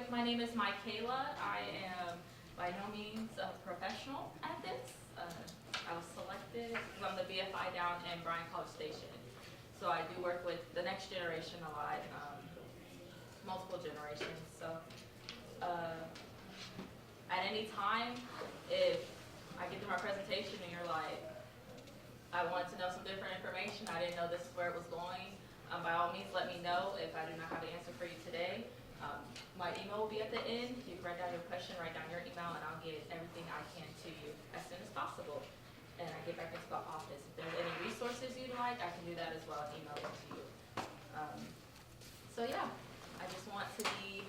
My name is Mykeala. I am by no means a professional at this. I was selected from the BFI down in Bryan College Station. So I do work with the next generation a lot, multiple generations. So at any time, if I get through my presentation and you're like, I wanted to know some different information, I didn't know this is where it was going, by all means let me know if I do not have the answer for you today. My email will be at the end. You can write down your question, write down your email, and I'll get everything I can to you as soon as possible. And I get back into the office. If there's any resources you'd like, I can do that as well and email them to you. So yeah, I just want to be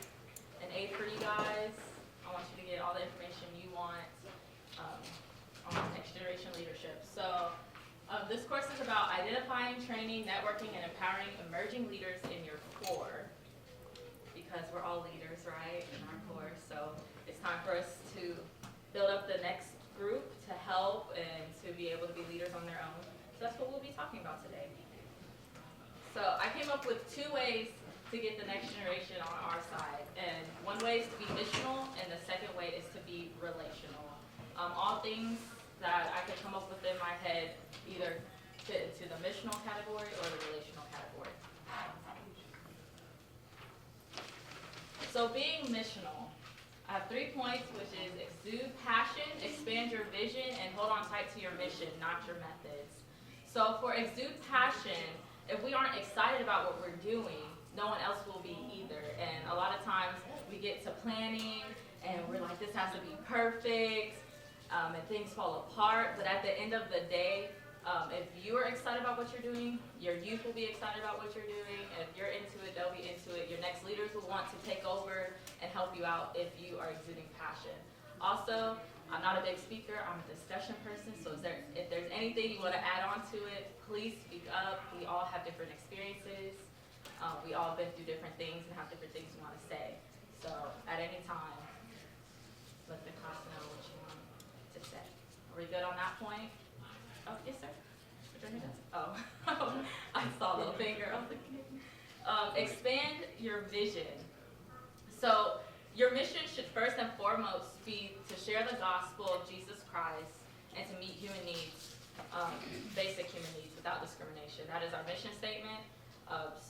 an aid for you guys. I want you to get all the information you want on next generation leadership. So this course is about identifying, training, networking, and empowering emerging leaders in your core. Because we're all leaders, right, in our course. So it's time for us to build up the next group to help and to be able to be leaders on their own. So that's what we'll be talking about today. So I came up with 2 ways to get the next generation on our side. And one way is to be missional, and the second way is to be relational. All things that I could come up with in my head either fit into the missional category or the relational category. So being missional, I have 3 points, which is exude passion, expand your vision, and hold on tight to your mission, not your methods. So for exude passion, if we aren't excited about what we're doing, no one else will be either. And a lot of times we get to planning and we're like, this has to be perfect, and things fall apart. But at the end of the day, if you're excited about what you're doing, your youth will be excited about what you're doing. And if you're into it, they'll be into it. Your next leaders will want to take over and help you out if you are exuding passion. Also, I'm not a big speaker. I'm a discussion person. So if there's anything you want to add on to it, please speak up. We all have different experiences. We all been through different things and have different things we want to say. So at any time, let the class know what you want to say. Are we good on that point? Oh, yes, sir. Oh, I saw a little finger. I was like, expand your vision. So your mission should first and foremost be to share the gospel of Jesus Christ and to meet human needs, basic human needs without discrimination. That is our mission statement.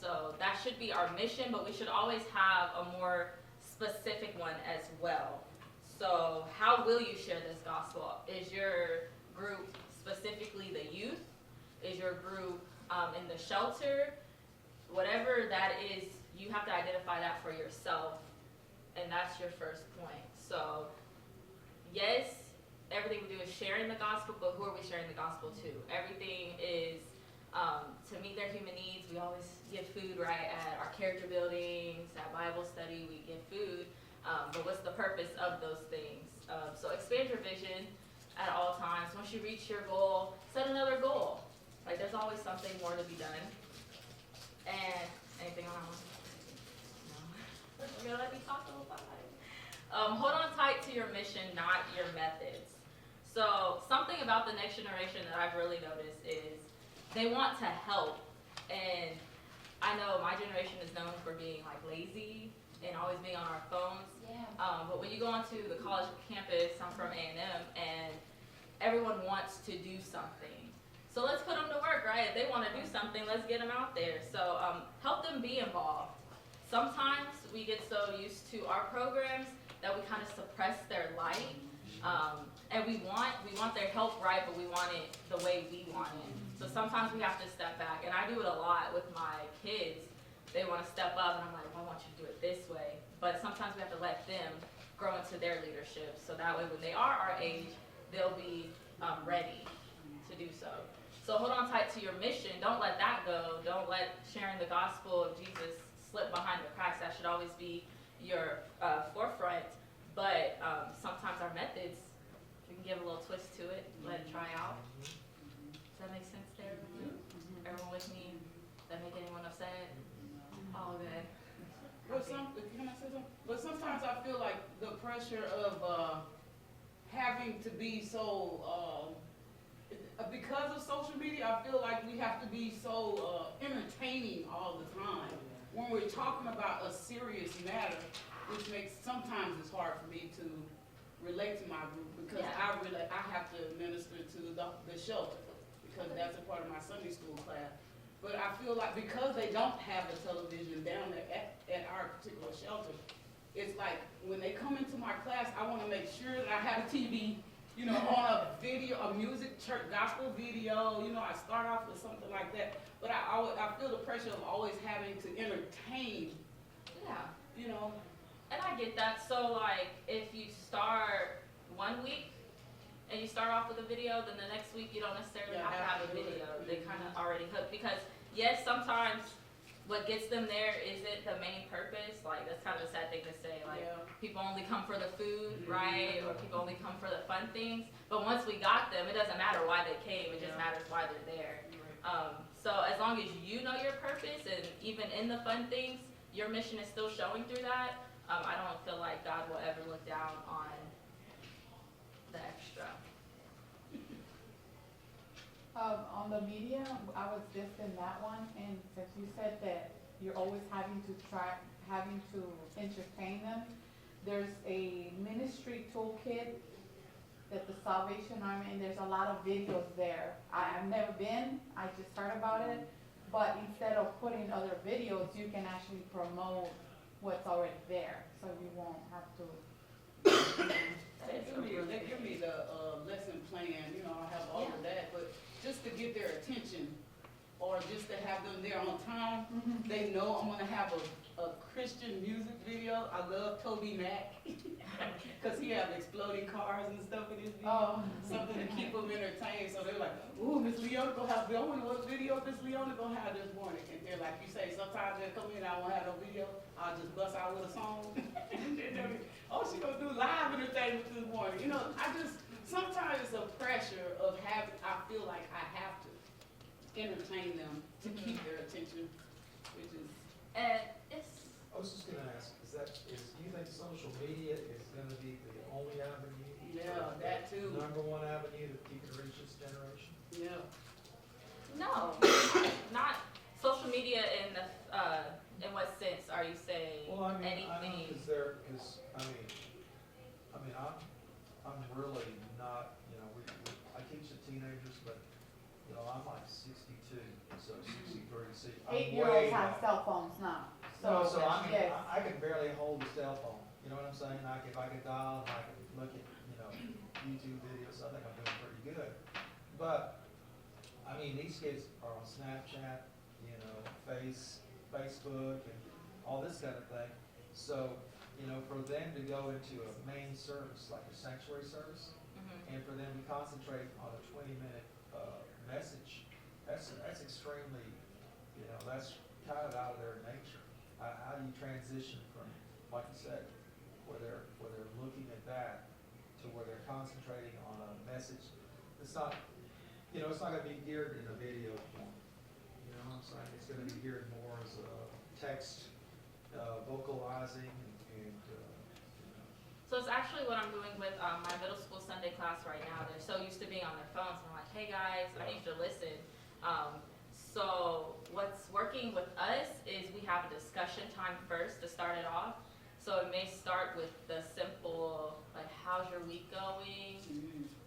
So that should be our mission, but we should always have a more specific one as well. So how will you share this gospel? Is your group specifically the youth? Is your group in the shelter? Whatever that is, you have to identify that for yourself, and that's your first point. So yes, everything we do is sharing the gospel, but who are we sharing the gospel to? Everything is to meet their human needs. We always give food, right, at our character buildings, at Bible study, we give food. But what's the purpose of those things? So expand your vision at all times. Once you reach your goal, set another goal. Like there's always something more to be done. And anything on that one? No. You're gonna let me talk the whole time. Hold on tight to your mission, not your methods. So something about the next generation that I've really noticed is they want to help. And I know my generation is known for being like lazy and always being on our phones. Yeah. But when you go onto the college campus, I'm from A&M, and everyone wants to do something. So let's put them to work, right? If they want to do something, let's get them out there. So help them be involved. Sometimes we get so used to our programs that we kind of suppress their light. And we want their help, right, but we want it the way we want it. So sometimes we have to step back. And I do it a lot with my kids. They want to step up, and I'm like, well, I want you to do it this way. But sometimes we have to let them grow into their leadership. So that way when they are our age, they'll be ready to do so. So hold on tight to your mission. Don't let that go. Don't let sharing the gospel of Jesus slip behind the cracks. That should always be your forefront. But sometimes our methods, we can give a little twist to it, let it try out. Does that make sense to everyone? Everyone with me? Does that make anyone upset? All good. Well, can I say something? But sometimes I feel like the pressure of having to be so, because of social media, I feel like we have to be so entertaining all the time. When we're talking about a serious matter, which makes, sometimes it's hard for me to relate to my group, because Yeah. I have to administer to the shelter, because that's a part of my Sunday school class. But I feel like because they don't have a television down there at our particular shelter, it's like, when they come into my class, I wanna make sure that I have a TV, you know, on a video, a music, church, gospel video, you know, I start off with something like that. But I feel the pressure of always having to entertain, Yeah. you know. And I get that. So like, if you start one week and you start off with a video, then the next week you don't necessarily Yeah, have to have a do it. video. They kind of already hooked, because yes, sometimes what gets them there isn't the main purpose. Like, that's kind of a sad thing to say. Like, Yeah. people only come for the food, Mhm. right? Or people only come for the fun things. But once we got them, it doesn't matter why they came. It just Yeah. matters why they're there. So as long as you know your purpose, and even in the fun things, your mission is still showing through that, I don't feel like God will ever look down on the extra. On the media, I was just in that one, and since you said that you're always having to entertain them, there's a ministry toolkit that the Salvation Army, and there's a lot of videos there. I've never been, I just heard about it, but instead of putting other videos, you can actually promote what's already there, so you won't have to. They give me the lesson plan, you know, I have all of that, but just to get their attention, or just to have them there on time, they know I'm gonna have a Christian music video. I love Toby Mac, cause he have exploding cars and stuff in his video. Oh. Something to keep them entertained, so they're like, ooh, Miss Leona gonna have, I wonder what video Miss Leona gonna have this morning. And they're like you say, sometimes they'll come in, I won't have no video, I'll just bust out with a song. And then they'll be, oh, she gonna do live entertainment this morning. You know, sometimes it's a pressure of having, I feel like I have to entertain them to keep their attention, which is. And it's, I was just gonna ask, do you think social media is gonna be the only avenue? Yeah, that too. Number one avenue that you can reach this generation? Yeah. no, not social media in what sense are you saying? Well, I mean, anything? I'm really not, you know, I teach the teenagers, but, you know, I'm like 62, so 63, see, I'm way 8-year-olds have back. cell phones now, So I mean, yes. I can barely hold a cell phone, you know what I'm saying? If I can dial, and I can look at, you know, YouTube videos, I think I'm doing pretty good. But, I mean, these kids are on Snapchat, you know, Facebook, and all this kind of thing. So, you know, for them to go into a main service, like a sanctuary service, and for them to concentrate on a 20-minute message, that's extremely, you know, that's kind of out of their nature. How do you transition from, like you said, where they're looking at that to where they're concentrating on a message? It's not, you know, it's not going to be geared in a video form. You know what I'm saying? It's going to be geared more as a text, vocalizing, and you know. So it's actually what I'm doing with my middle school Sunday class right now. They're so used to being on their phones. I'm like, hey guys, I need you to listen. So what's working with us is we have a discussion time first to start it off. So it may start with the simple, like, how's your week going?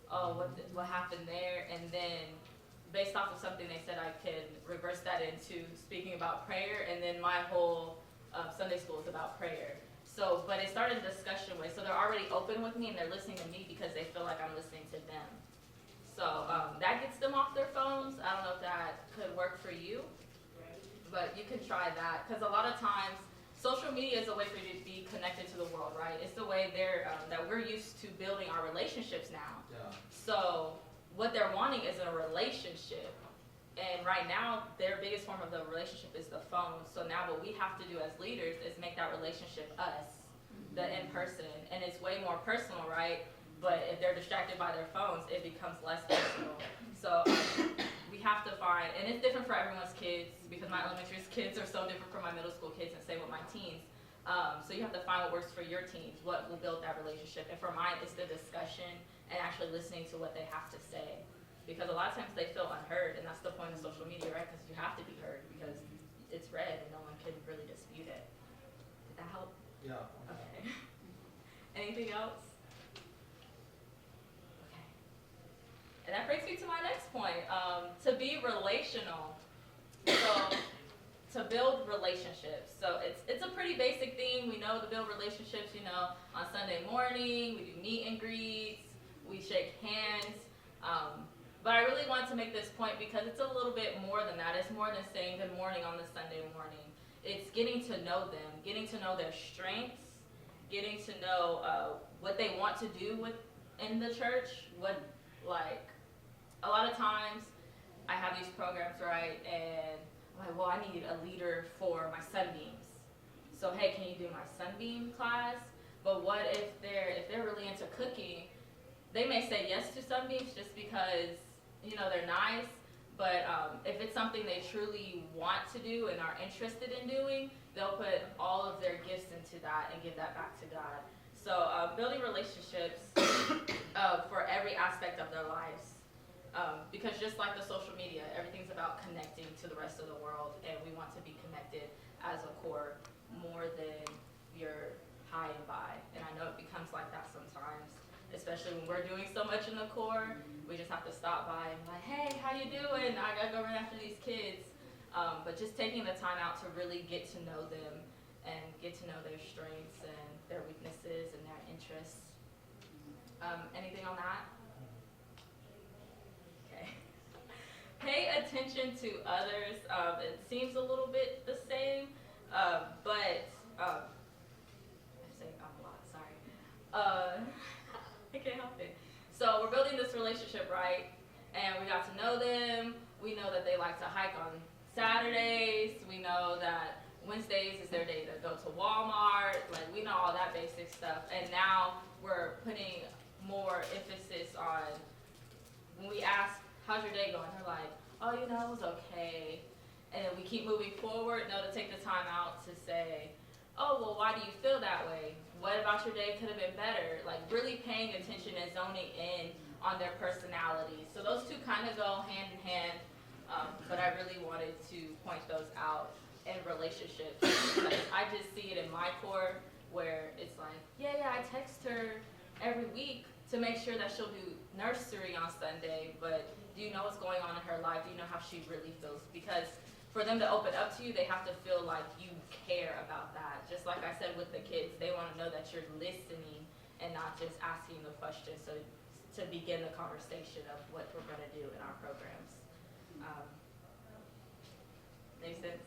Oh, what happened there? And then based off of something they said, I could reverse that into speaking about prayer, and then my whole Sunday school is about prayer. So, but it started a discussion way, so they're already open with me and they're listening to me because they feel like I'm listening to them. So that gets them off their phones. I don't know if that could work for you, but you can try that, because a lot of times social media is a way for you to be connected to the world, right? It's the way that we're used to building our relationships now. Yeah. So what they're wanting is a relationship. And right now, their biggest form of the relationship is the phone. So now what we have to do as leaders is make that relationship us, the in-person. And it's way more personal, right? But if they're distracted by their phones, it becomes less personal. So we have to find, and it's different for everyone's kids, because my elementary kids are so different from my middle school kids, and same with my teens. So you have to find what works for your teens, what will build that relationship. And for mine, it's the discussion and actually listening to what they have to say. Because a lot of times they feel unheard, and that's the point of social media, right? Because you have to be heard, because it's read and no one can really dispute it. Did that help? Yeah. Okay. Anything else? Okay. And that brings me to my next point, to be relational. So, to build relationships. So it's a pretty basic thing. We know to build relationships, on Sunday morning, we do meet and greets, we shake hands. But I really want to make this point because it's a little bit more than that. It's more than saying good morning on the Sunday morning. It's getting to know them, getting to know their strengths, getting to know what they want to do in the church. A lot of times I have these programs, right, and I'm like, well, I need a leader for my sunbeams. So hey, can you do my sunbeam class? But what if they're really into cooking? They may say yes to sunbeams just because they're nice. But if it's something they truly want to do and are interested in doing, they'll put all of their gifts into that and give that back to God. So building relationships for every aspect of their lives. Because just like the social media, everything's about connecting to the rest of the world, and we want to be connected as a core more than your hi and bye. And I know it becomes like that sometimes, especially when we're doing so much in the core. We just have to stop by and be like, hey, how you doing? I gotta go run after these kids. But just taking the time out to really get to know them and get to know their strengths and their weaknesses and their interests. Anything on that? Pay attention to others. It seems a little bit the same, but I'm saying a lot. Sorry. I can't help it. So we're building this relationship, right? And we got to know them. We know that they like to hike on Saturdays. We know that Wednesdays is their day to go to Walmart. Like, we know all that basic stuff. And now we're putting more emphasis on when we ask, how's your day going? They're like, oh, it was okay. And then we keep moving forward. No, to take the time out to say, oh, well, why do you feel that way? What about your day could have been better? Like, really paying attention and zoning in on their personality. So those two kind of go hand in hand. But I really wanted to point those out in relationships. Because I just see it in my core where it's like, yeah, I text her every week to make sure that she'll do nursery on Sunday, but do you know what's going on in her life? Do you know how she really feels? Because for them to open up to you, they have to feel like you care about that. Just like I said with the kids, they want to know that you're listening and not just asking the question. So to begin the conversation of what we're going to do in our programs. Make sense?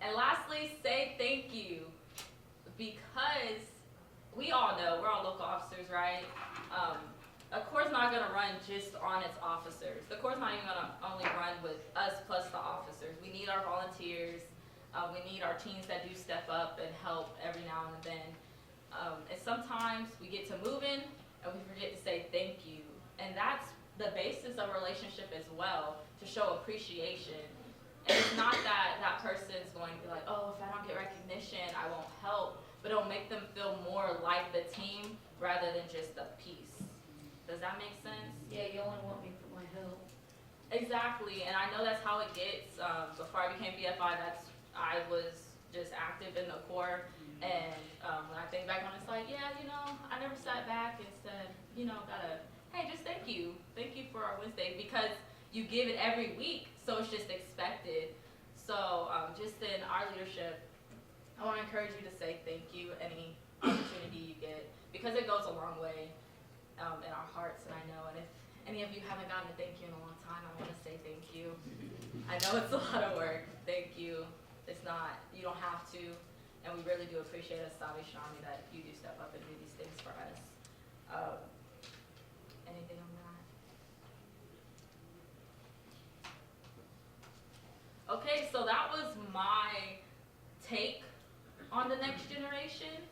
And lastly, say thank you. Because we all know, we're all local officers, right? A Corps not going to run just on its officers. The Corps not even going to only run with us plus the officers. We need our volunteers. We need our teams that do step up and help every now and then. And sometimes we get to moving and we forget to say thank you. And that's the basis of a relationship as well, to show appreciation. And it's not that that person's going to be like, oh, if I don't get recognition, I won't help. But it'll make them feel more like the team rather than just the piece. Does that make sense? Yeah, you only want me for my help. Exactly, and I know that's how it gets. Before I became BFI, I was just active in the Corps, and when I think back on it, it's like, yeah, I never sat back and said, hey, just thank you for our Wednesday, because you give it every week, so it's just expected. So just in our leadership, I want to encourage you to say thank you any opportunity you get, because it goes a long way in our hearts, and I know. And if any of you haven't gotten a thank you in a long time, I want to say thank you. I know it's a lot of work. Thank you. It's not, you don't have to, and we really do appreciate as Salvation Army that you do step up and do these things for us. Anything on that? Okay, so that was my take on the next generation,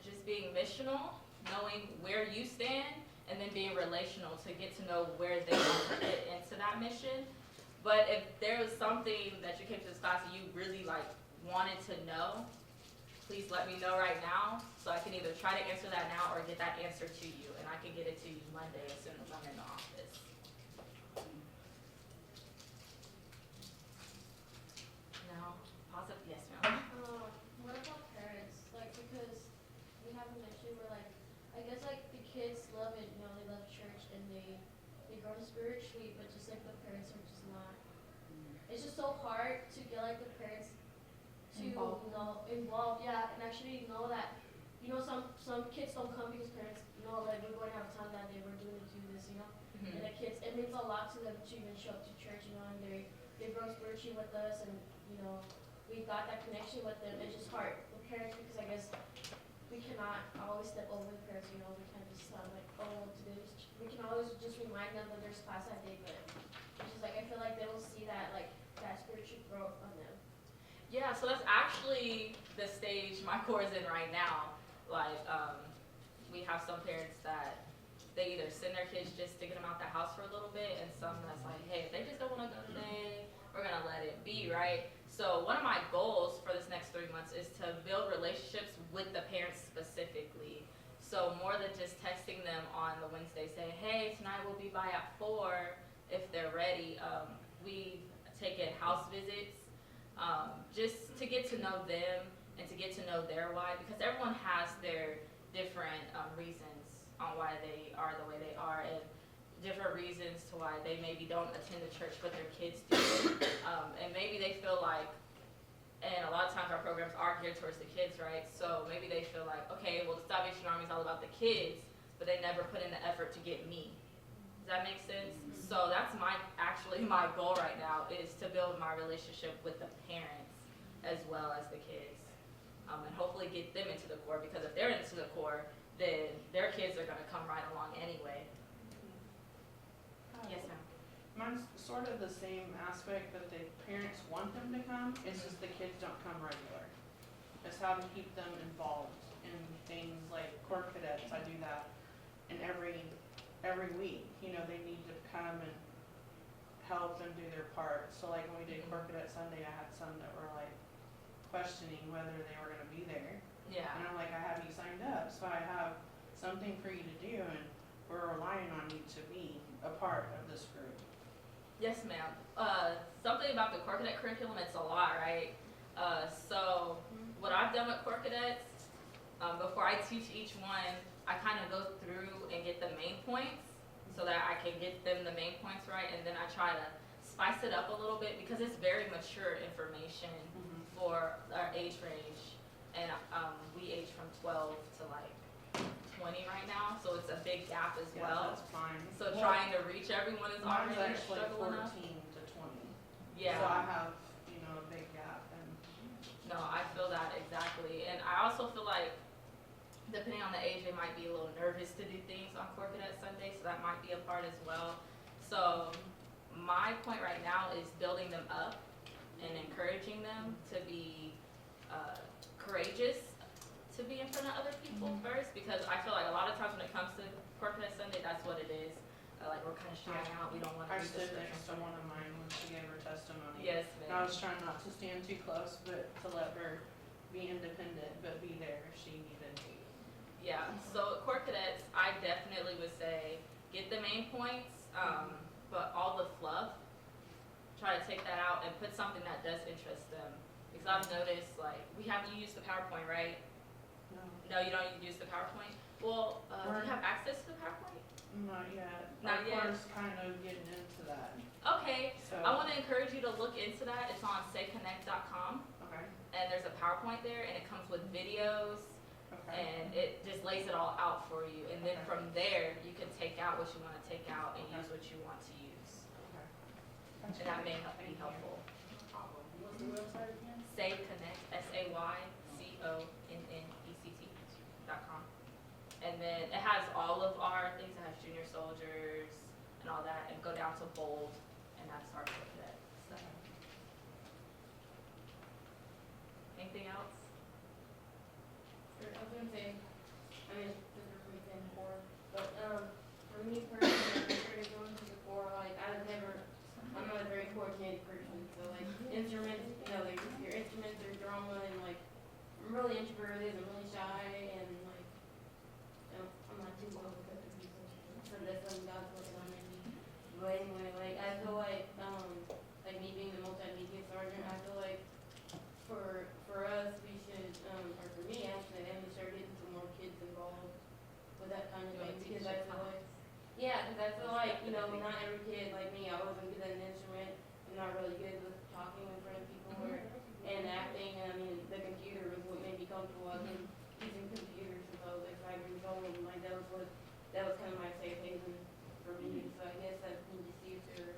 just being missional, knowing where you stand, and then being relational to get to know where they want to fit into that mission. But if there was something that you came to this class and you really wanted to know, please let me know right now, so I can either try to answer that now or get that answer to you, and I can get it to you Monday as soon as I'm in the office. No? Positive? Yes, ma'am. What about parents? Because we have a mission where growing spiritually, but just like the parents are just not. It's just so hard to get like the parents to involve, yeah, and actually know that, some kids don't come because parents know like we're going out of town that day, we're doing to do this, and the kids, it means a lot to them to even show up to church, and they grow spiritually with us, and we got that connection with them. It's just hard with parents because I guess we cannot always step over the parents, we can't just tell them like, oh, we can always just remind them that there's class that day, but it's just like I feel like they will see that like that spiritual growth on them. Yeah, so that's actually the stage my core is in right now. Like, we have some parents that they either send their kids just to get them out the house for a little bit, and some that's like, hey, if they just don't want to go today, we're gonna let it be, right? So one of my goals for this next 3 months is to build relationships with the parents specifically. So more than just texting them on the Wednesday, say, hey, tonight we'll be by at 4 if they're ready. We've taken house visits, just to get to know them and to get to know their why, because everyone has their different reasons on why they are the way they are, and different reasons to why they maybe don't attend the church but their kids do. And maybe they feel like, and a lot of times our programs are geared towards the kids, right? So maybe they feel like, okay, well, the Salvation Army is all about the kids, but they never put in the effort to get me. Does that make sense? So that's actually my goal right now, is to build my relationship with the parents as well as the kids. And hopefully get them into the core, because if they're into the core, then their kids are gonna come right along anyway. Yes, ma'am. Mine's sort of the same aspect, but the parents want them to come, it's just the kids don't come regular. It's how to keep them involved in things like Core Cadets. I do that, and every week, they need to come and help and do their part. So like when we did Core Cadet Sunday, I had some that were like questioning whether they were gonna be there. Yeah. And I'm like, I have you signed up, so I have something for you to do, and we're relying on you to be a part of this group. Yes, ma'am. Something about the Core Cadet curriculum, it's a lot, right? So what I've done with Core Cadets, before I teach each one, I kind of go through and get the main points so that I can get them the main points right, and then I try to spice it up a little bit because it's very mature information for our age range, and we age from 12 to like 20 right now, so it's a big gap as well. That's fine. So trying to reach everyone is Mine's already a actually struggle enough. 14 to 20. Yeah. So I have, a big gap, and No, I feel that exactly. And I also feel like, depending on the age, they might be a little nervous to do things on Core Cadet Sunday, so that might be a part as well. So my point right now is building them up and encouraging them to be courageous to be in front of other people first, because I feel like a lot of times when it comes to Core Cadet Sunday, that's what it is. Like, we're kind of shying out, we don't want to I be stood the next to one of mine when she gave her testimony. Yes, And I ma'am. was trying not to stand too close, but to let her be independent, but be there if she needed to. Yeah, so at Core Cadets, I definitely would say get the main points, but all the fluff, try to take that out and put something that does interest them. Because I've noticed, like, you use the PowerPoint, right? No, No, you don't use the PowerPoint? Well, do you have access to the PowerPoint? not yet. Not yet. Our core's kind of getting into that, Okay, so. I want to encourage you to look into that. It's on sayconnect.com, Okay, and there's a PowerPoint there, and it comes with videos, okay. and it just lays it all out for you. And then Okay. from there, you can take out what you want to take out and Okay. use what you want to use. Okay. That's And that great. may help be Thank you. helpful. What's the website again? Say Connect, SAYCONNECT.com. And then it has all of our things. It has junior soldiers and all that, and go down to bold, and that's our Core Cadet stuff. Anything else? I was gonna say, this is really thin core, but for me personally, I started going to the core, like I'm not a very coordinated person, so like instruments, like your instruments are drama, and like I'm really introverted, I'm really shy, and like I'm not too well with other people. So that's something God's working on in me. But anyway, like I feel like me being the multimedia sergeant, I feel like for us we should or for me actually, I am to start getting some more kids involved with that kind of You wanna thing, teach because I it, feel huh? like Yeah, because I feel like, you know, not every kid like me, I wasn't good at an instrument. I'm not really good with talking in front of people and acting. And I mean, the computer was what made me comfortable. I've been using computers since I was like 5 years old. And like that was kind of my safe haven for me. So I guess I need to see if there are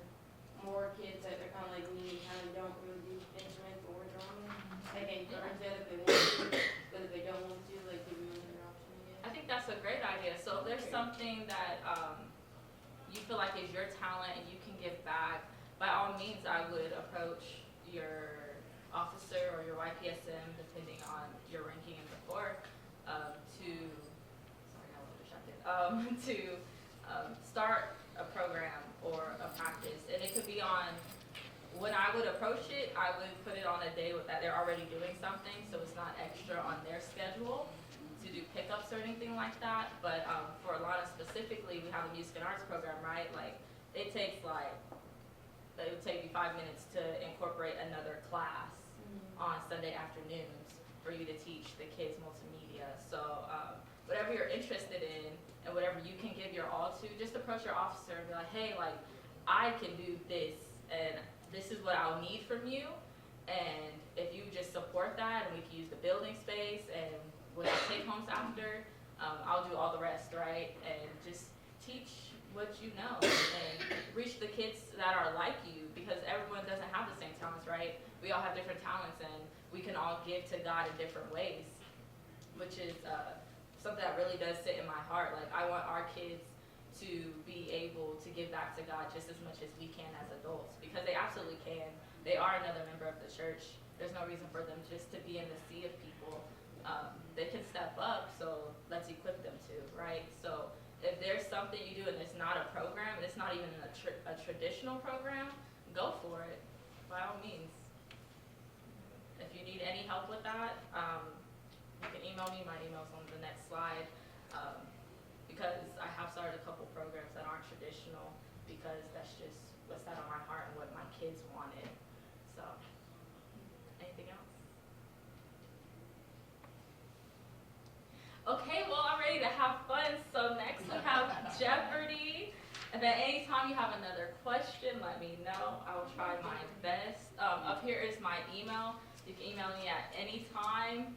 more kids that are kind of like me, kind of don't really do instruments or drumming. Like encourage that if they want to, but if they don't want to, like give them another option. I think that's a great idea. So if there's something that you feel like is your talent and you can give back, by all means, I would approach your officer or your YPSM, depending on your ranking in the court, to, sorry, I was distracted, to start a program or a practice. And it could be on, when I would approach it, I would put it on a day that they're already doing something, so it's not extra on their schedule to do pickups or anything like that. But for Alana specifically, we have a music and arts program, right? Like, it would take you 5 minutes to incorporate another class on Sunday afternoons for you to teach the kids multimedia. So whatever you're interested in and whatever you can give your all to, just approach your officer and be like, hey, like, I can do this and this is what I'll need from you. And if you just support that and we can use the building space and when I take homes after, I'll do all the rest, right? And just teach what you know and reach the kids that are like you, because everyone doesn't have the same talents, right? We all have different talents and we can all give to God in different ways, which is something that really does sit in my heart. Like, I want our kids to be able to give back to God just as much as we can as adults, because they absolutely can. They are another member of the church. There's no reason for them just to be in the sea of people. They can step up, so let's equip them to, right? So if there's something you do and it's not a program, and it's not even a traditional program, go for it, by all means. If you need any help with that, you can email me. My email's on the next slide, because I have started a couple programs that aren't traditional, because that's just what's set on my heart and what my kids wanted. So, anything else? Okay, well, I'm ready to have fun. So next we have Jeopardy. And then anytime you have another question, let me know. I will try my best. Up here is my email. You can email me at any time,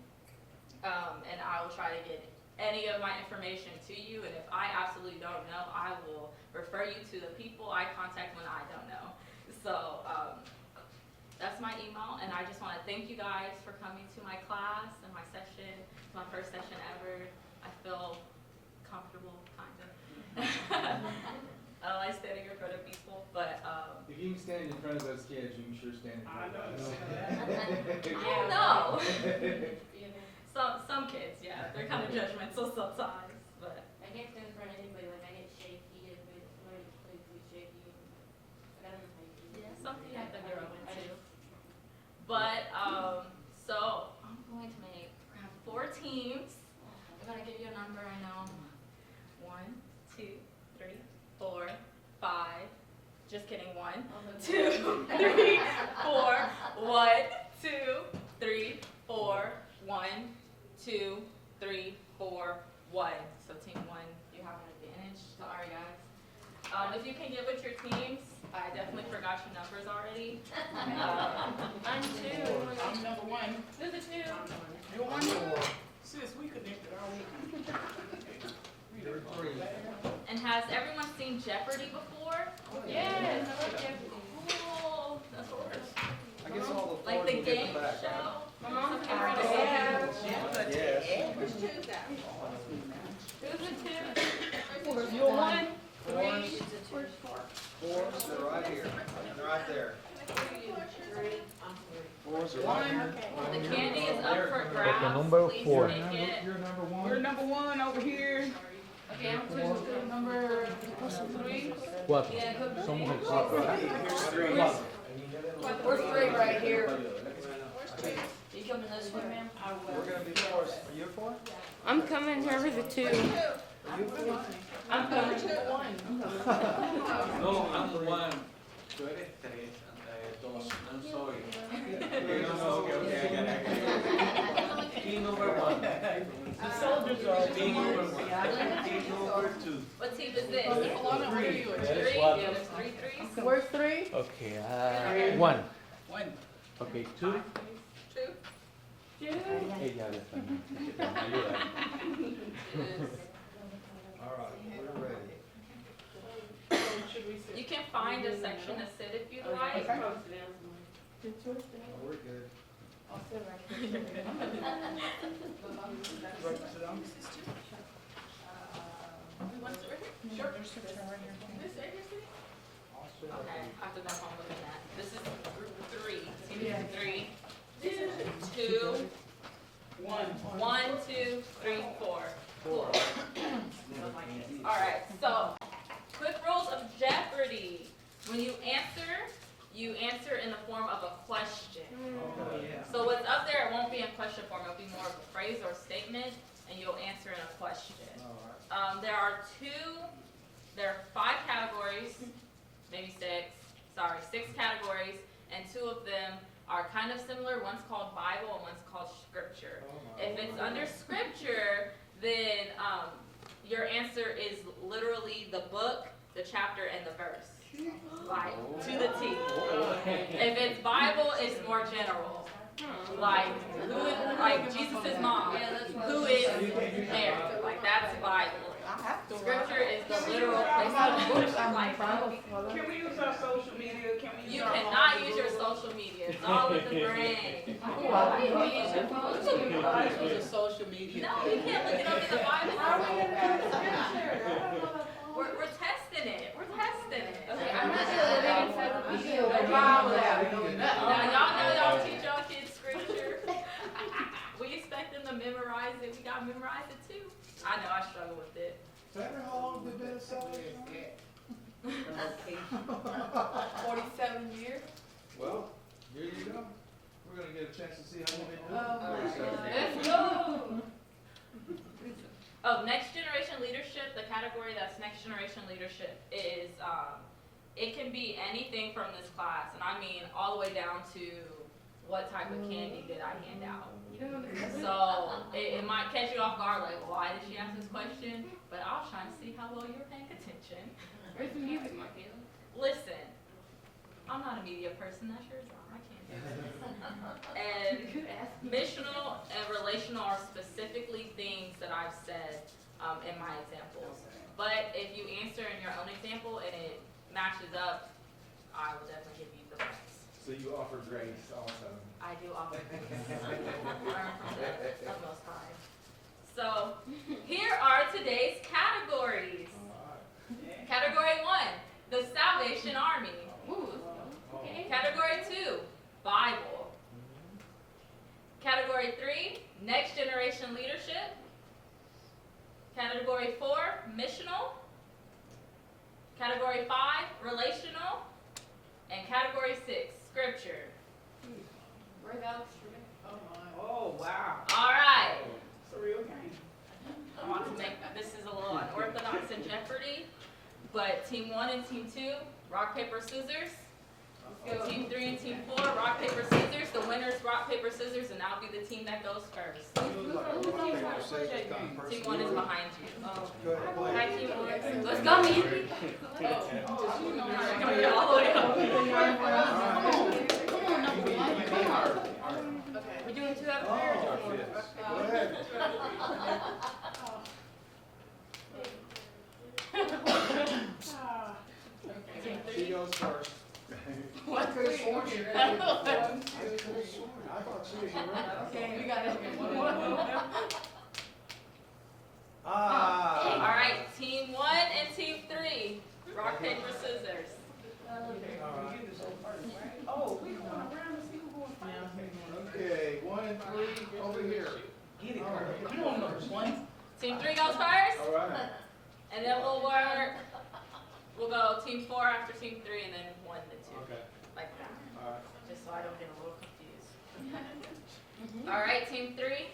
and I will try to get any of my information to you. And if I absolutely don't know, I will refer you to the people I contact when I don't know. So that's my email, and I just want to thank you guys for coming to my class and my session. It's my first session ever. I feel comfortable, kind of. I like standing in front of people, but If you can stand in front of those kids, you can sure stand in front of us. I don't know. Some kids, yeah, they're kind of judgmental sometimes, but I can't stand in front of anybody. Like, I get shaky if somebody plays too shaky. I don't know how you do that. something you have to grow into. But so I'm going to have 4 teams. I'm gonna give you a number. I know. 1, 2, 3, 4, 5. Just kidding. 1, 2, 3, 4. 1, 2, 3, 4. 1, 2, 3, 4, 1. So team 1, you have an advantage. Sorry, guys. If you can get with your teams, I definitely forgot your numbers already. I'm 2. I'm number 1. Who's the 2? You're 1? Sis, we connected already. You're 3. And has everyone seen Jeopardy before? Yes, I like Jeopardy. Cool. That's what we're I guess all the like floors the will get game the back, right? show. My mom's Yeah. favorite. Yes. Who's the 2? You're 1? 4s, 4s, they're right here. They're right there. 4s are right here. The candy is up for grabs. number Please 4. take it. You're number one. You're number 1 over here. Okay, I'm 2. Number 3. 4. Yeah, good. Somos el 4. Here's 3. Where's 3 right here? You coming this way, ma'am? We're gonna be 4s. Are you a 4? I'm coming here with a 2. Are you a 4? I'm coming. No, I'm 1. Tú eres 3, 2, I'm sorry. No, okay, I got it. Team number 1. The soldiers are being over two. What team is this? Hold on, what are you? Three? One. Yeah, there's three threes. Where's three? Okay, one. One. Okay, two. Two? Hey, yeah, that's fine. You're right. All right, we're ready. You can find a section to sit if you'd like. Oh, we're good. Okay, I have to know if I'm looking at. This is group three, team three. Two, one, two, three, four. Cool. Alright, so, quick rules of Jeopardy. When you answer in the form of a question. So what's up there, it won't be in question form, it'll be more of a phrase or statement, and you'll answer in a question. There are 5 categories, maybe 6 categories, and 2 of them are kind of similar. One's called Bible and one's called Scripture. If it's under Scripture, then your answer is literally the book, the chapter, and the verse. Like, to the T. If it's Bible, it's more general. Like, Jesus' mom, who is Mary? Like, that's Bible. Scripture is the literal place of like, Can we use our social media? Can we use you our cannot use your social media. It's all with the brain. Use your social media. No, you can't look it up in the Bible. We're testing it. We're testing it. Okay, I'm not sure. Now, y'all know y'all teach y'all kids scripture. We expect them to memorize it. We gotta memorize it too. I know I struggle with it. Family, how long have they been in salvation? 47 years. Well, here you go. We're gonna get a chance to see how they do. Let's go. Oh, next generation leadership, the category that's next generation leadership is, it can be anything from this class, and I mean all the way down to what type of candy did I hand out. So it might catch you off guard, like, why did she ask this question? But I was trying to see how well you were paying attention. Where's the music, Mykeala? Listen, I'm not a media person, that's your job, I can't do it. And missional and relational are specifically things that I've said in my examples. But if you answer in your own example and it matches up, I will definitely give you the points. So you offer grace also. I do offer these. Learn from the Most High. So, here are today's categories. Category 1, the Salvation Army. Okay. Category 2, Bible. Category 3, Next Generation Leadership. Category 4, Missional. Category 5, Relational. And Category 6, Scripture. Where's Alex? Oh, wow. All right. It's a real game. I want to make, this is a little unorthodox in Jeopardy, but Team 1 and Team 2, rock, paper, scissors. Let's go Team 3 and Team 4, rock, paper, scissors. The winner's rock, paper, scissors, and that'll be the team that goes first. Team 1 is behind you. Hi, Team 1. Let's go, Mandy. Come here, all the way up. We're doing 2 out of 3 or Go ahead. She goes first. What? I thought she was right. Okay, we got it. All right, Team 1 and Team 3, rock, paper, scissors. Oh, we going around and see who's going first. Okay, 1 and 3 over here. Get it, girl. Come on, number 1. Team 3 goes first, All right. and then we'll work. We'll go Team 4 after Team 3, and then 1 then 2. Okay. Like that, All right. just so I don't get a little confused. All right, Team 3, pick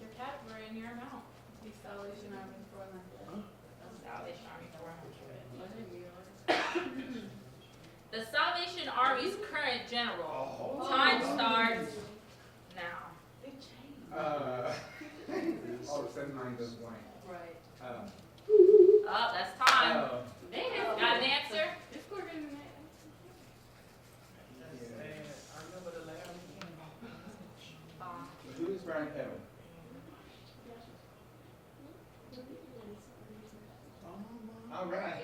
your category and your amount. The Salvation Army for Salvation Army 400. The Salvation Army's current general. Time starts now. Uh, all of a sudden mine goes blank. Right. Oh, that's time. Damn. Got an answer? This score didn't matter. I remember the last Who is Brian Evan? All right.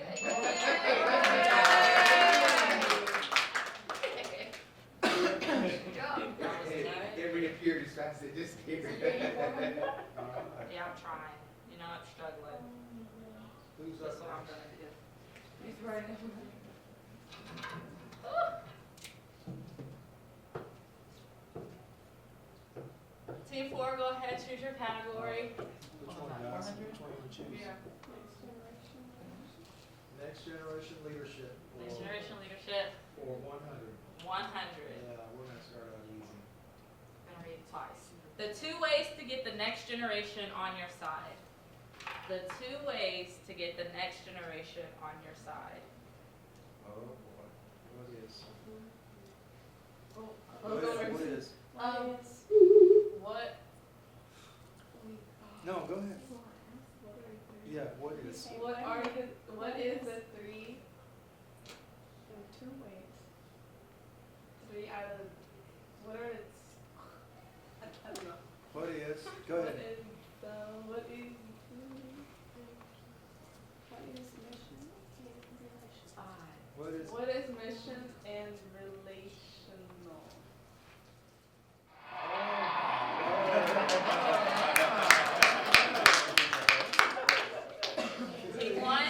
It reappeared as fast as it disappeared. Yeah, I'm trying. You know, I'm struggling. Who's That's up what I'm next? gonna do. He's right. Team 4, go ahead, choose your category. Which one, guys? Which one you choose? Yeah. Next generation leadership Next for, generation leadership, for 100. 100. Yeah, we're gonna start out easy. I'm gonna read it twice. The 2 ways to get the next generation on your side. The 2 ways to get the next generation on your side. Oh, boy. What is? What is? What? No, go ahead. Yeah, what is? What is the 3? In 2 ways. 3 out of, what are its, I don't know. What is? Go ahead. What is mission? What is? What is mission and relational? Team 1?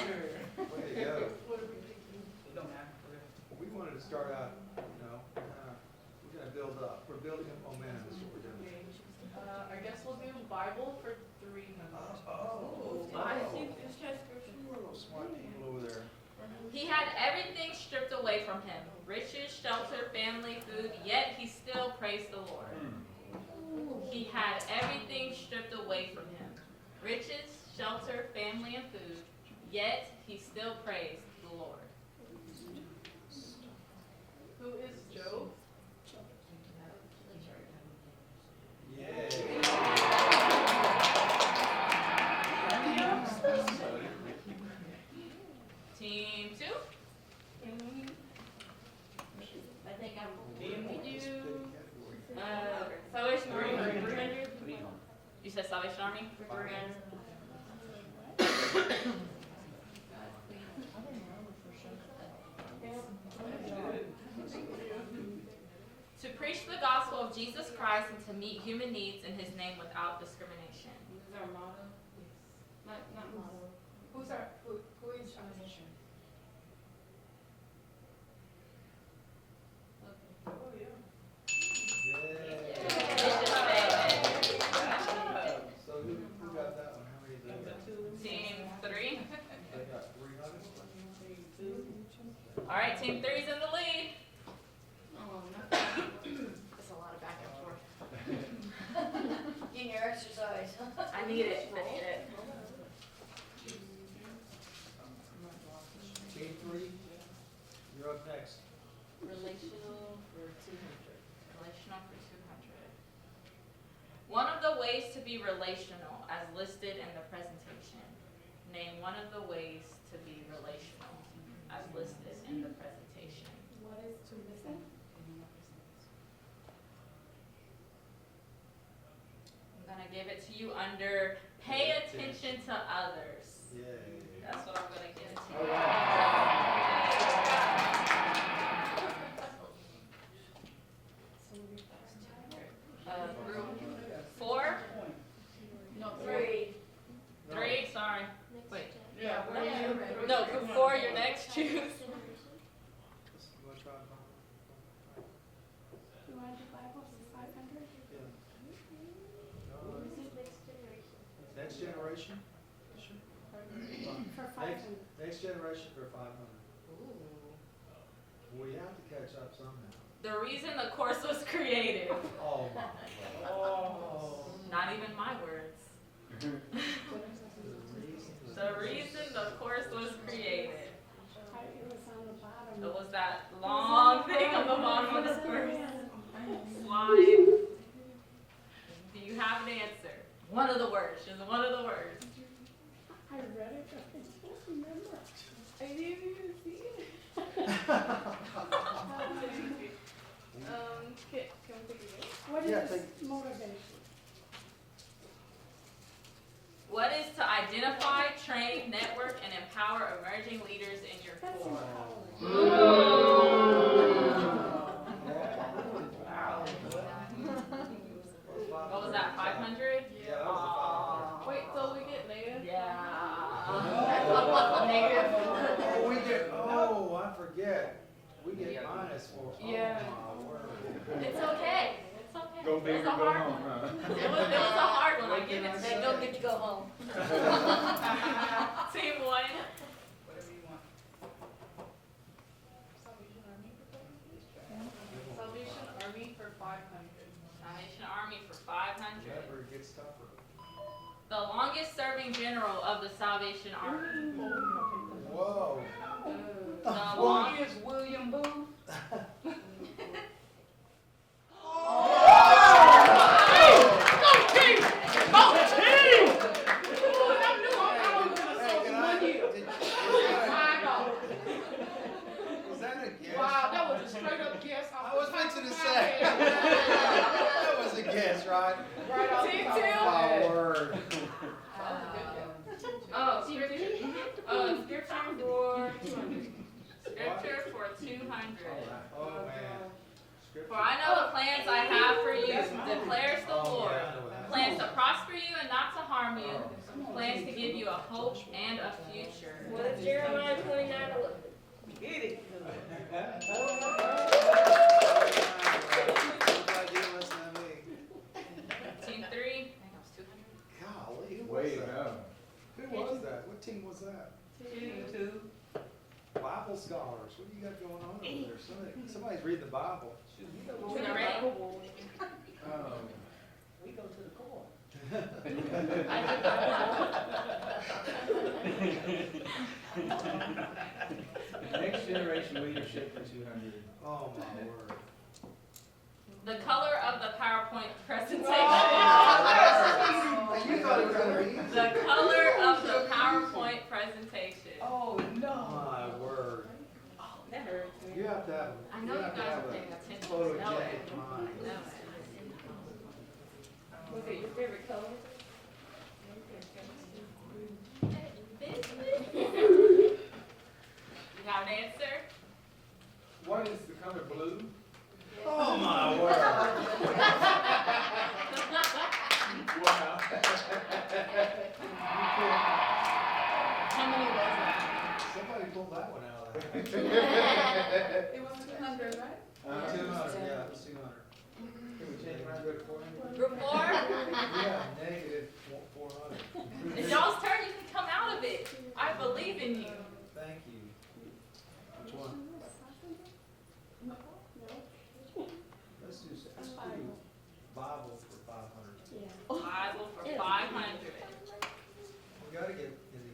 Way to go. It don't matter. We wanted to start out, we're gonna build up. We're building up momentum is what we're doing. I guess we'll do Bible for 300. I see this transcription. We're little smart people over there. He had everything stripped away from him. Riches, shelter, family, food, yet he still praised the Lord. He had everything stripped away from him. Riches, shelter, family, and food, yet he still praised the Lord. Who is Job? Yeah. Team 2? I think I'm. Salvation Army. 300. You said Salvation Army? For 300. To preach the gospel of Jesus Christ and to meet human needs in his name without discrimination. This is our motto. Not motto. Who is our mission? Oh, yeah. Yeah. Mission statement. So who got that one? How many did they? Team 3? They got 300? All right, Team 3's in the lead. Oh, no. That's a lot of back and forth. Getting your exercise. I need it. I need it. Team 3, you're up next. Relational for 200. Relational for 200. One of the ways to be relational as listed in the presentation. Name one of the ways to be relational as listed in the presentation. What is to listen? I'm gonna give it to you under pay attention to others. Yay. That's what I'm gonna give it to All you. Group 4? No, 3. 3, sorry. Wait. Yeah, what is your No, group 4, your next choose. You wanna try it? You want to do Bible for 500? Yeah. Next generation? For Next generation for 500. We have to catch up somehow. The reason the course was created. Oh my God. Not even my words. The reason the course was created. It was on the bottom. It was that long thing on the bottom of the first slide. Do you have an answer? One of the words. Just one Can we take it again? What Yeah, is motivation? What is to identify, train, network, and empower emerging leaders in your That's core? What was that, 500? Yeah, that was a Wait, so we get negative? Yeah. Oh, we get, oh, I forget. We get minus for, oh Yeah. my word. It's okay. It's okay. Go It big was or a go hard home, one. huh? It was a hard one. I give it to They you. don't get to go home. Team one. Whatever you want. Salvation Army for 500? Salvation Army for 500. Salvation Army for 500. Remember, it gets tougher. The longest serving general of the Salvation Army. Whoa. The long- Who is William Booth? Was that a guess? Wow, that was a straight up guess. I was fixing to say. That was a guess, right? Right off the Team top of two. my head. My word. Oh, scripture. Scripture for 200. Scripture for 200. Oh, man. For I know the plans I have for you, declares the Oh, Lord. yeah, I know that. Plans to prosper you and not to harm you. Plans to give you a hope and a future. What is Jeremiah 29:11? Get it. Team three. I think it was 200. Golly, who Way was to that? go. Who was that? What team was that? Two. Bible scholars. What do you got going on over there? Somebody's reading the Bible. Should I ready? Oh. We go to the core. Next generation leadership for 200. Oh, my word. The color of the PowerPoint presentation. Oh, you thought it was gonna be easy. The color of the PowerPoint presentation. Oh, no. My word. That hurts me. You have to have, I know you you have to guys have are a paying attention. photogenic mind. What's your favorite color? You have an answer? What is the color blue? Oh, my word. Wow. How many was that? Somebody pulled that one out of there. It was 200, right? 200, yeah, it was 200. Can we change mine to go to 400? Group four? Yeah, negative 400. It's y'all's turn. You can come out of it. I believe in you. Thank you. Which one? Let's do Bible for 500. Bible for 500. We gotta get busy.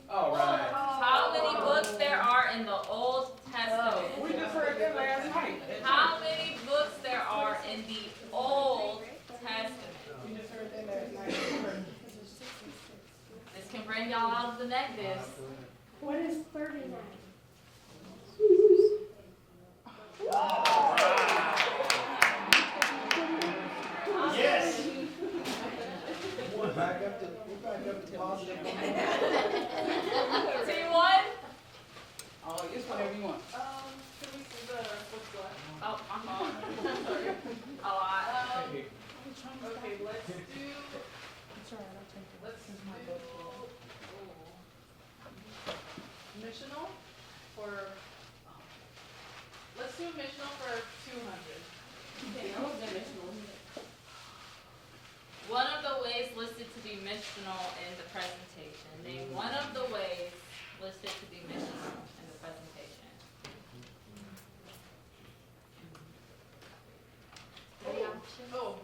All right. How many books there are in the Old Testament? We just heard that last night. How many books there are in the Old Testament? We just heard that last night. This can bring y'all out of the negatives. What is 39? Yes! We're back up to positive. Team one? Oh, it's whatever you want. Can we see the what's left? Oh, my fault. Sorry. A lot. Okay, let's do. Missional for. Let's do missional for 200. One of the ways listed to be missional in the presentation. Name one of the ways listed to be missional in the presentation. Oh,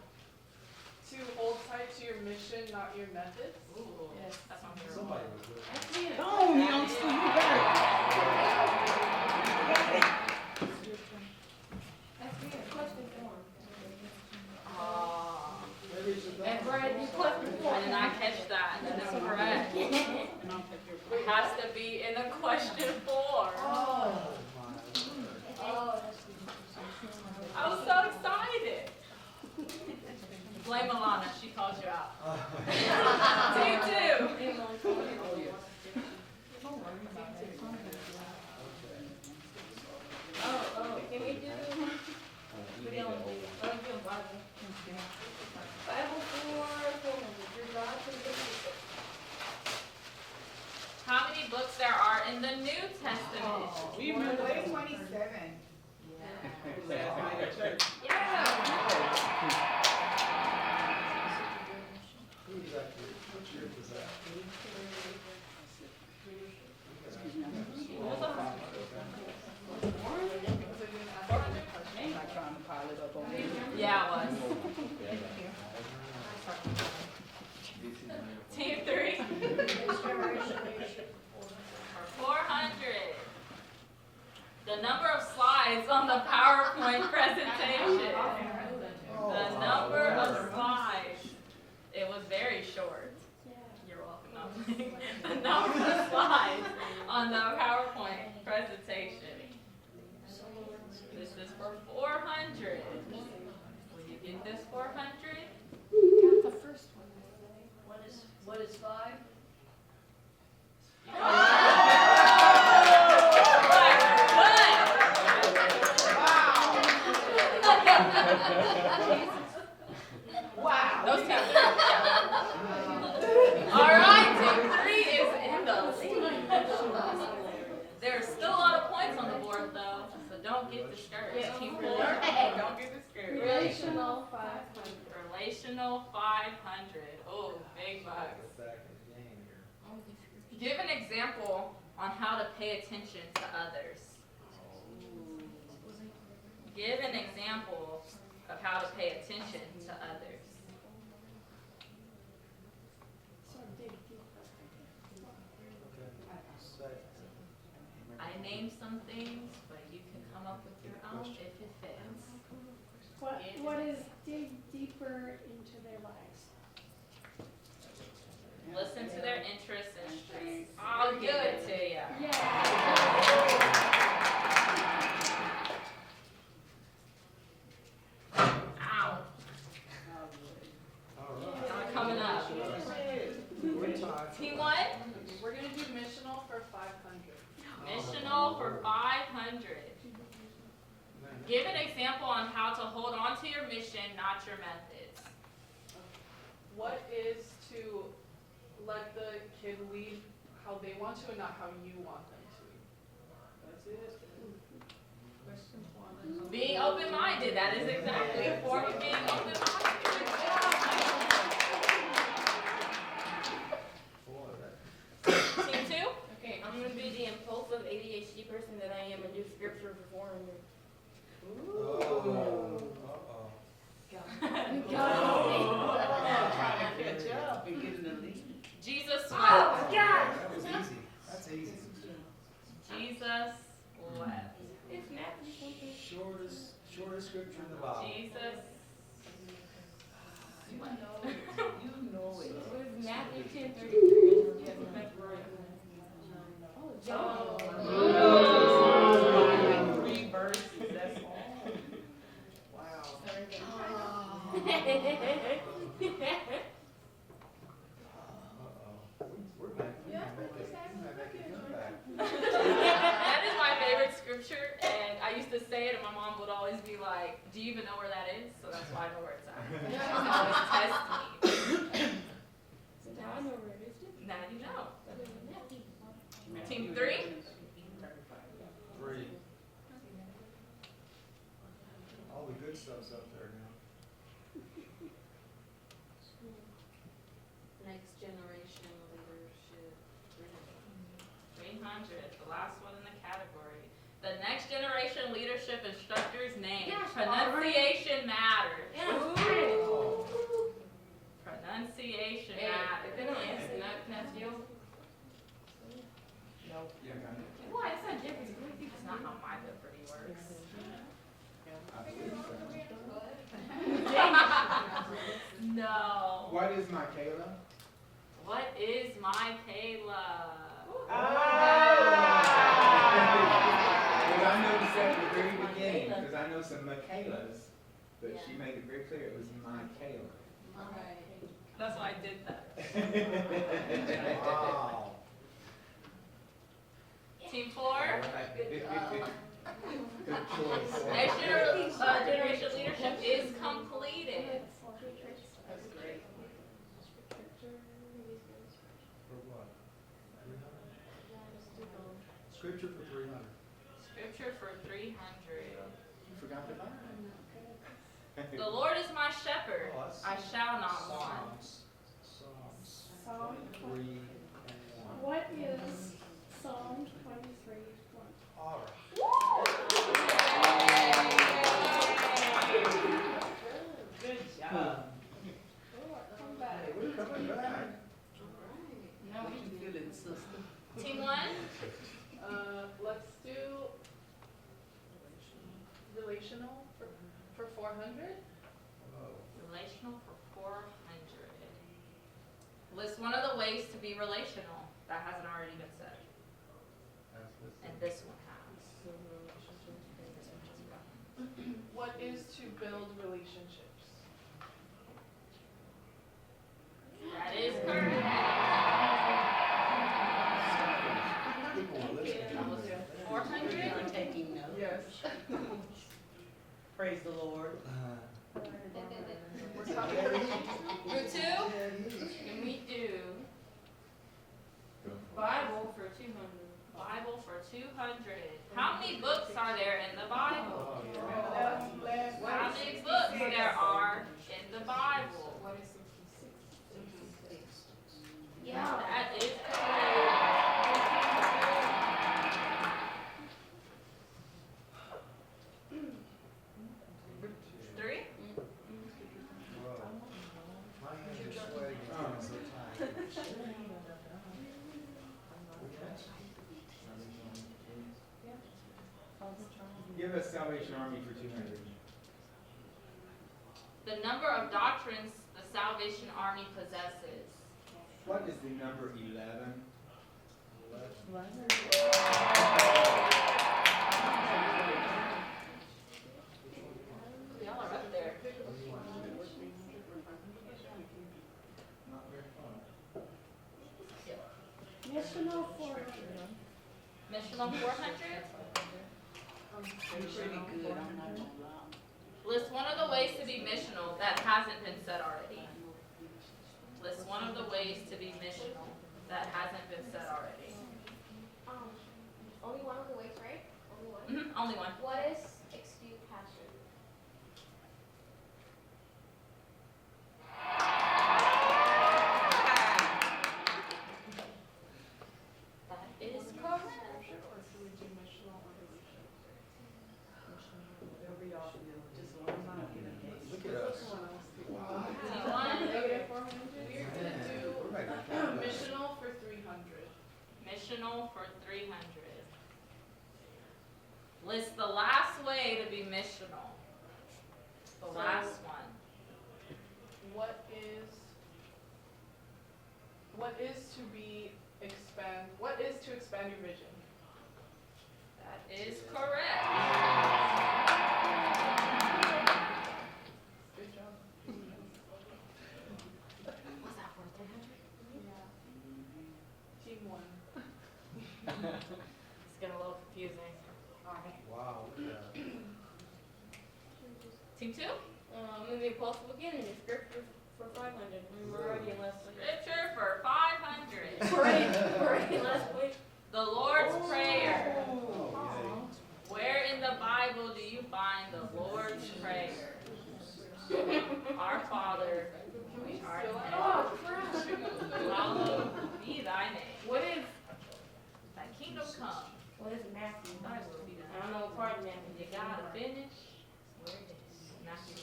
to hold tight to your mission, not your methods. Ooh, Yes. that's my favorite Somebody one. was with me. Oh, youngster, you better. Aw. Maybe it's just And that. Brad, you question I did not catch that. That's correct. It has to be in the question form. Oh, my Oh, that's I was so excited. Blame Alana, she called you out. Team 2. Can we do? We don't do. I don't do Bible. Bible for your God to live. How many books there are in the New Testament? We remember that. 27. Last night at church. Yeah. Who was that year? Which year was that? Yeah, it was. Team 3. 400. The number of slides on the PowerPoint presentation. The number of slides. It was very short. You're welcome. The number of slides on the PowerPoint presentation. This is for 400. Will you get this 400? Got the first one. What is 5? Wow. Those two. All right, team 3 is in the lead. There's still a lot of points on the board, though, so don't get discouraged. Team 4, Don't get discouraged. Relational 500. relational 500. Oh, big bucks. Get back in the game here. Give an example on how to pay attention to others. Give an example of how to pay attention to others. So dig deeper. I named some things, but you can come up with your own if it fits. What is dig deeper into their lives? Listen to their interests and strengths. I'll give it to you. Yeah. Ow. All right. Not coming up. We're tied. Team 1, We're gonna do missional for 500. missional for 500. Give an example on how to hold on to your mission, not your methods. What is to let the kid lead how they want to and not how you want them to? That's it. Being open-minded, that is exactly a form of being open-minded. Boy, that- Team 2, Okay, I'm gonna be the impulsive ADHD person that I am and do scripture for 400. Oh, uh-oh. Trying to catch up and get in the lead. Jesus wept. That was easy. That's easy. Jesus wept. It's Matthew something. Shortest scripture in the Bible. Jesus wept. You know it. What is Matthew 10:33? Oh, John. Oh. 3 verses, that's all. Wow. Uh-oh. We're back. We might make a comeback. That is my favorite scripture, and I used to say it, and my mom would always be like, "Do you even know where that is?" So that's why I know where it's at. She always tests me. So now I know where it is too. Now you know. Team 3, 3. All the good stuff's up there now. Next generation leadership. 300, the last one in the category. The next generation leadership instructor's name. Yes, Pronunciation matters. Yeah. Pronunciation Hey, if they don't matters. answer that, can I steal? Yeah, got it. Why? It's not Jeopardy. That's not how my Jeopardy works. No. What is Mykeala? What is Mykeala? Because I know the second grade Because I know some Mykealas, but she made it very clear it was Mykeala. Alright. That's why I did that. Wow. Team 4. Good job. Good choice. Next year, generation leadership is completed. That's great. For what? 300? Scripture for 300. Scripture for 300. You forgot the Bible. The Lord is my shepherd, Oh, that's I shall not want. Psalms Psalm 3 and 1. What is Psalm 23:1? All right. Good job. Come back. Hey, we're coming back. Now what you feeling, sister? Team 1. Let's do relational for 400. Whoa. Relational for 400. List one of the ways to be relational that hasn't already been said. That's listed. And this one has. What is to build relationships? That is correct. People are listening. That was 400. Taking notes. Yes. Praise the Lord. We're talking Group 2. And we do Bible for 200. Bible for 200. How many books are there in the Bible? How many books there are in the Bible? Yeah. That is correct. 3. Whoa. My hands are sweating. I'm so tired. Give us Salvation Army for 200. The number of doctrines the Salvation Army possesses. What is the number 11? Y'all are up there. Not very far. Missional 400. Missional 400. Pretty good, I'm not gonna lie. List one of the ways to be missional that hasn't been said already. List one of the ways to be missional that hasn't been said already. Only one of the ways, right? Only one. Only one. What is exude passion? That is correct. or should we do missional or relational? Whatever y'all feel, just as long as I don't get a case. Look at us. T1. Negative 400. We're gonna We're making do progress. missional for 300. Missional for 300. List the last way to be missional. The So- last one. What is to expand your vision? That is correct. Good job. Was that for 300? Yeah. Team 1. It's getting a little confusing. Alright. Wow, look at that. Team 2? Maybe a close beginning, the scripture for 500. We're already in less. Scripture for 500. We're already in less, please. The Lord's Prayer. Oh, Where in the Bible do you find the Lord's Prayer? Our Father, which art in heaven, Oh, crap. hallowed be thy name. What is, Thy kingdom come, what is Matthew? thy will be I done. don't know what part of Matthew. You gotta finish where it is. Matthew.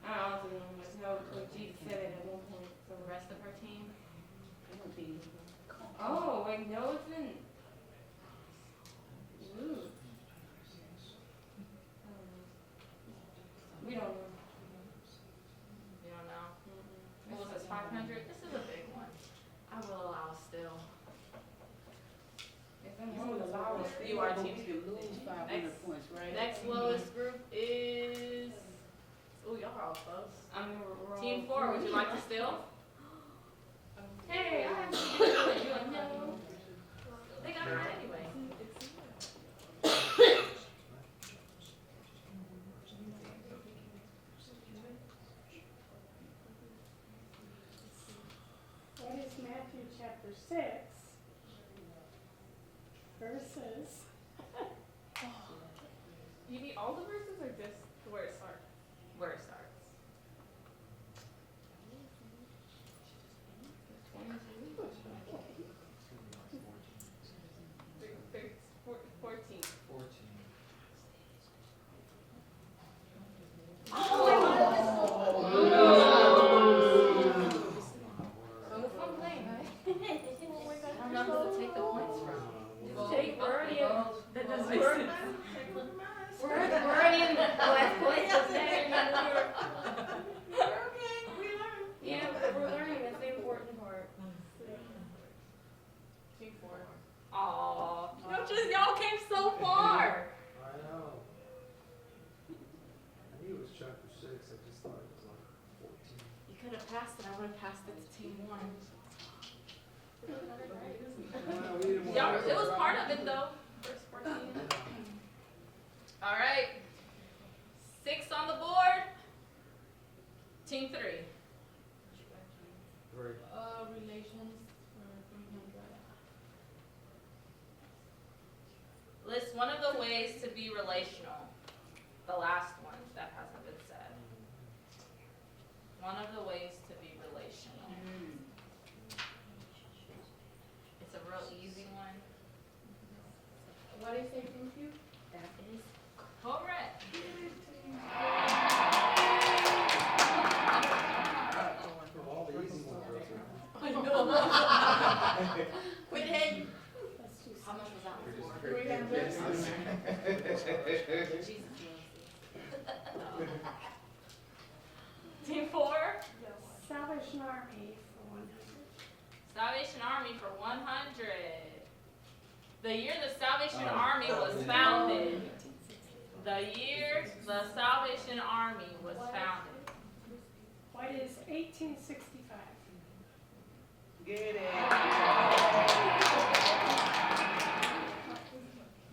I honestly don't know what Jesus said it at one point. So The rest of her team? oh, wait, no, it's in. Ooh. We don't know. You don't know? Mm-mm. What was this, 500? This is a big one. I will allow still. It's You would allow us to You are but team we could lose 500 Next- points, right? Next lowest group is, ooh, y'all are all close. I mean, we're all. Team 4, would you like to steal? Hey, I have to They got it right anyway. What is Matthew chapter 6 verses? You need all the verses or just where it starts? Where it starts. Thir- 14. 14. I don't know who to take the points from. Take Bernie and. That doesn't We're- make sense. We're already in the last place of there. Okay, we learned. Yeah, but we're learning, that's the important part. Team 4. Aw, y'all came so far. I know. I knew it was chapter 6, I just thought it was like 14. You could have passed it, I would have passed it to team 1. Well, we didn't want Y'all, to- it was part of it though. Verse 14. All right. 6 on the board. Team 3. Three. Relations for 300. List one of the ways to be relational. The last one that hasn't been said. One of the ways to be relational. It's a real easy one. What do you say, thank you? That is correct. Of all the easy ones, those are- I know. Quit hating. Let's do How much was that We're one just for? very good business. Jesus. Team 4. Salvation Army for 100. Salvation Army for 100. The year the Salvation Oh. Army was founded. The year the Salvation Army was founded. What is 1865? Get it.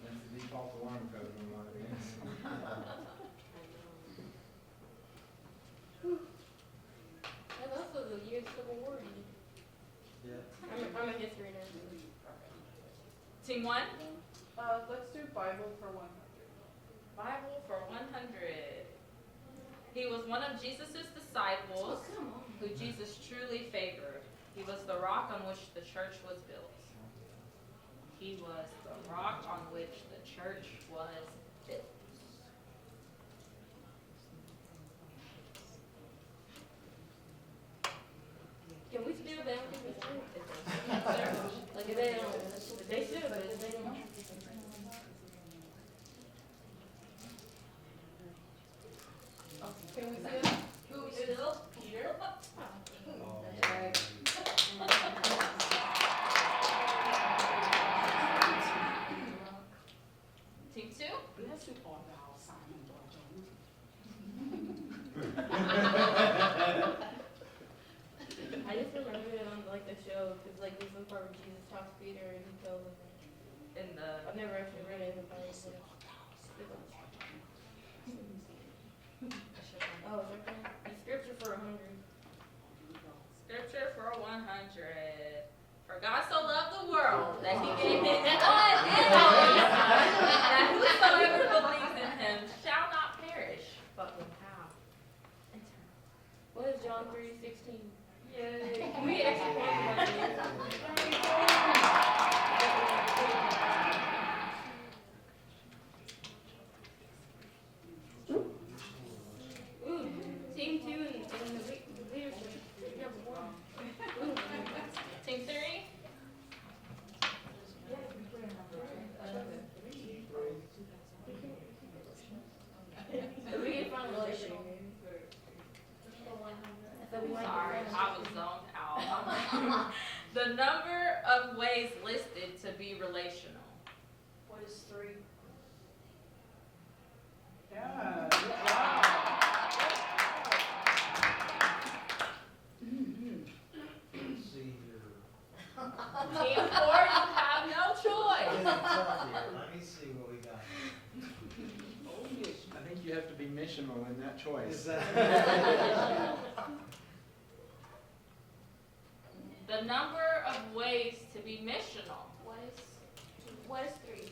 That's the default alarm code in a lot of things. That's also the year the Civil War ended. Yeah. I'm a history nerd. Team 1. Let's do Bible for 100. Bible for 100. He was one of Jesus' disciples who Jesus truly favored. He was the rock on which the church was built. He was the rock on which the church was built. Can we steal them? Like if they don't, they should, but if they don't. Can we steal? Who still? Peter. Team 2. Bless you all thou, Simon Barjona. I just remember it on like the show, cause like there's one part where Jesus talks to Peter and he tells him. In the I've never actually read it in the Bible. So. Oh, is that right? It's scripture for 100. Scripture for 100. For God so loved the world that he gave his one and only Son, that whosoever believes in him shall not perish, but will have eternal. What is John 3:16? Yay. Can we actually talk about this? Ooh, team 2 in the leadership. You have one. Ooh. Team 3. If we can find a leadership, maybe. So we might Sorry, be I was zoned out. The number of ways listed to be relational. What is 3? Yeah, good job. See here. Team 4, you have no It's choice. getting tough here. Let me see what we got. I think you have to be missional in that choice. Is that? The number of ways to be missional. What is 3?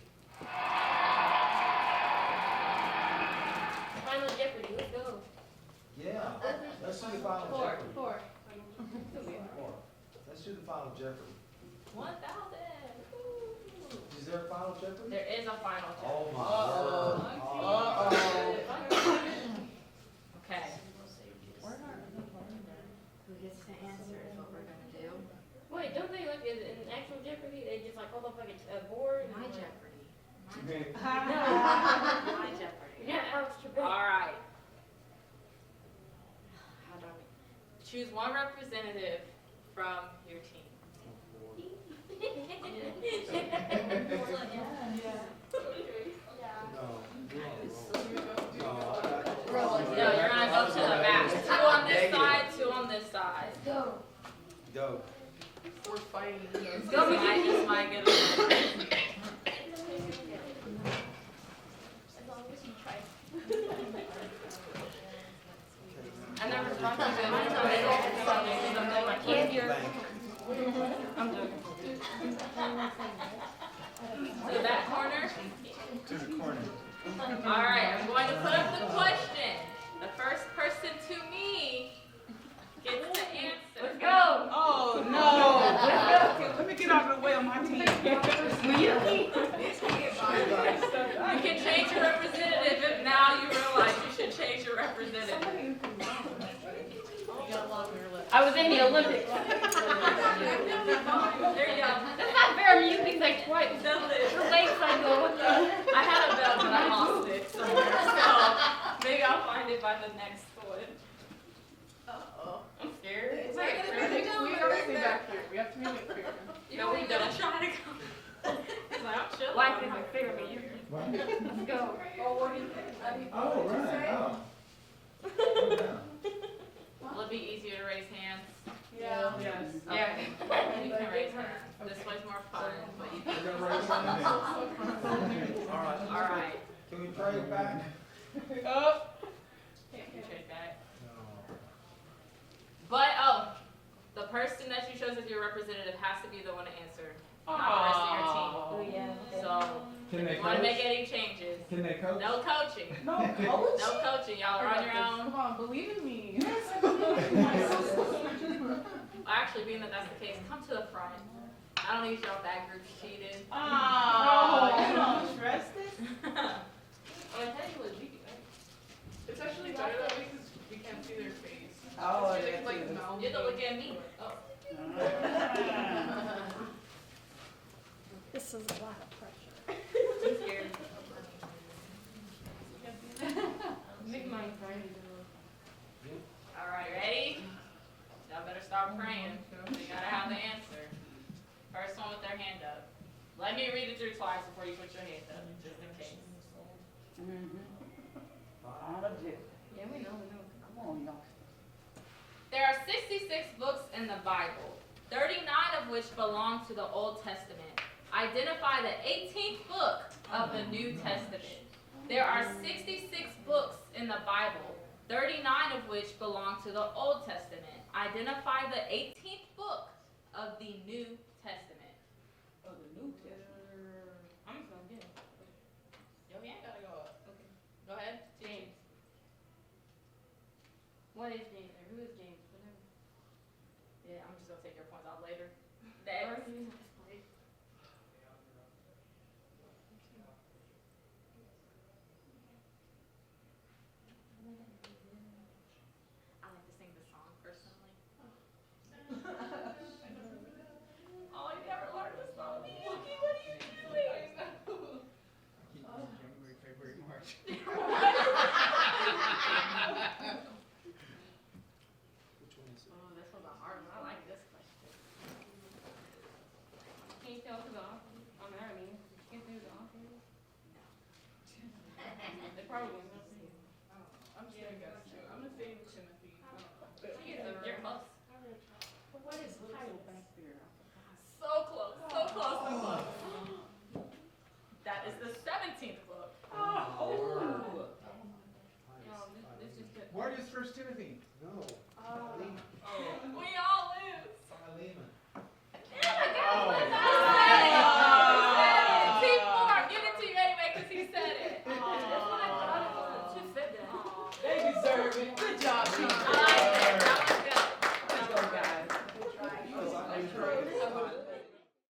Final Jeopardy, let's go. Yeah, let's do the final Four. Jeopardy. 4. Four. Let's do the final Jeopardy. 1,000. Is there a final Jeopardy? There is a final Oh Jeopardy. my word. Okay. Who gets to answer is what we're gonna do. Wait, don't they like in actual Jeopardy, they just like hold up like a board? My and, like- Jeopardy. No. My Jeopardy. Yeah, Alex Trebek. All right. How do I? Choose one representative from your team. No, you're gonna go to the back. 2 on this side, 2 on this side. Go. Go. We're fighting. Go, Mike. This might get a little crazy. As long as you try. I never talked to them. I can't hear. I'm joking. To that corner. To the corner. All right, I'm going to put up the question. The first person to me gets to answer. Let's go. Oh, no. Let me get out of the way on my team. You can change your representative if now you realize you should change your representative. I was in the Olympics. There you go. That's not fair. I'm using like twice. Settle it. The legs I go. What the? I had a belt, but I lost it somewhere. So maybe I'll find it by the next one. I'm scared. We have to be back here. We have to make it fair. No, we don't. Try to go. He's like, I'm chill. Life isn't fair, but you. Let's go. Oh, right, oh. Will it be easier to raise hands? Yeah. Yes. Yeah. You can raise hands. This way's more fun, but you can. We're gonna raise hands. All right. All right. Can we trade back? Oh. Trade back. No. But, the person that you chose as your representative has to be the one to answer, not the rest of your team. Oh, yeah. So, Can they if you want to make coach? any changes, Can they coach? no coaching. No, coach. No coaching. Y'all are on your own. Come on, believe in me. Actually, being that that's the case, come to the front. I don't need y'all that group cheating. Oh, you don't stress this? I tell you what, you can. It's actually better that way because we can't see their face. Oh, It's yeah, really like too. mouth. You have to look at me. Oh. This is a lot of pressure. I'm scared. Make mine Friday. All right, ready? Y'all better start praying. You gotta have the answer. First one with their hand up. Let me read it through twice before you put your hand up, just in case. Yeah, we know. Come on, y'all. There are 66 books in the Bible, 39 of which belong to the Old Testament. Identify the 18th book of the New Testament. There are 66 books in the Bible, 39 of which belong to the Old Testament. Identify the 18th book of the New Testament. Oh, the new tester. I'm just gonna get it. Your hand gotta go up. Okay. Go ahead. James. What is James? Or who is James? Whatever. Yeah, I'm just gonna take your points out later. Next. I like to sing this song personally. Oh, you never learned this song, Mickey. What are you doing? January, February, March. Which one is it? Oh, this one's a hard one. I like this question. Can you tell to the office? I mean, you can do the office. probably was not saying. I don't know. I'm just thinking, I'm gonna say with Timothy. I don't know. You're close. What is title back there? So close, so close, so close. That is the 17th book. Oh. No, this just. Where is First Timothy? No.